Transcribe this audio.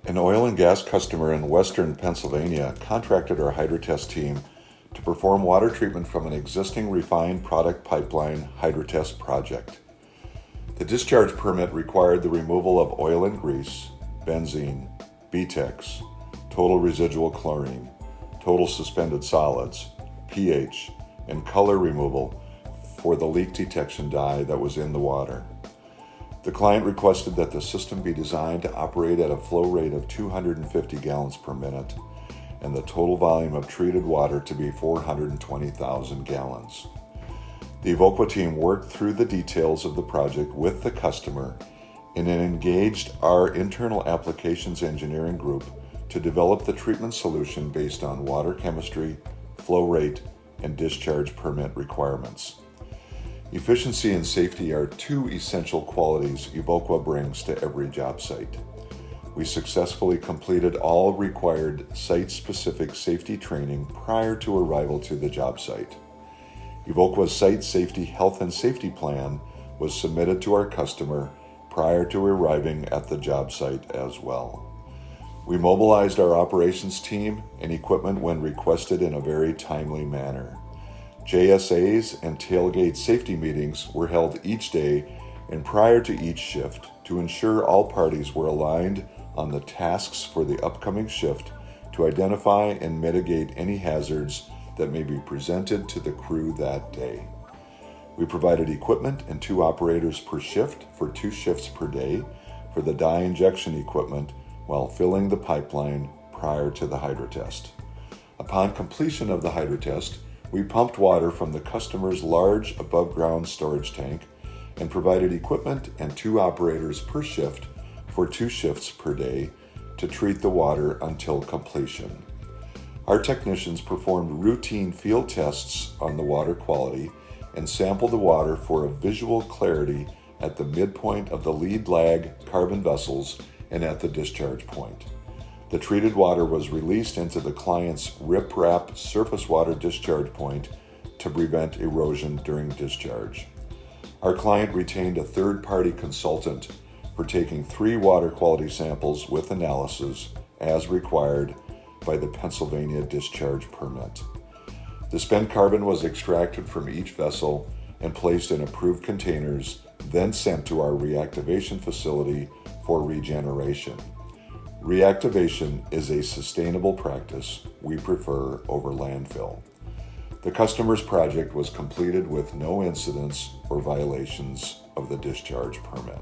An oil and gas customer in western Pennsylvania contracted our Hydrotest team to perform water treatment from an existing refined product pipeline Hydrotest project. The discharge permit required the removal of oil and grease, benzene, BTEX, total residual chlorine, total suspended solids, pH, and color removal for the leak detection dye that was in the water. The client requested that the system be designed to operate at a flow rate of 250 gallons per minute and the total volume of treated water to be 420,000 gallons. The Evoqua team worked through the details of the project with the customer and engaged our internal applications engineering group to develop the treatment solution based on water chemistry, flow rate, and discharge permit requirements. Efficiency and safety are two essential qualities Evoqua brings to every job site. We successfully completed all required site-specific safety training prior to arrival to the job site. Evoqua's Site Safety Health and Safety Plan was submitted to our customer prior to arriving at the job site as well. We mobilized our operations team and equipment when requested in a very timely manner. JSAs and tailgate safety meetings were held each day and prior to each shift to ensure all parties were aligned on the tasks for the upcoming shift to identify and mitigate any hazards that may be presented to the crew that day. We provided equipment and 2 operators per shift for 2 shifts per day for the dye injection equipment while filling the pipeline prior to the Hydrotest. Upon completion of the Hydrotest, we pumped water from the customer's large above-ground storage tank and provided equipment and 2 operators per shift for 2 shifts per day to treat the water until completion. Our technicians performed routine field tests on the water quality and sampled the water for a visual clarity at the midpoint of the lead lag carbon vessels and at the discharge point. The treated water was released into the client's rip-wrap surface water discharge point to prevent erosion during discharge. Our client retained a third-party consultant for taking 3 water quality samples with analysis as required by the Pennsylvania discharge permit. The spent carbon was extracted from each vessel and placed in approved containers, then sent to our reactivation facility for regeneration. Reactivation is a sustainable practice we prefer over landfill. The customer's project was completed with no incidents or violations of the discharge permit.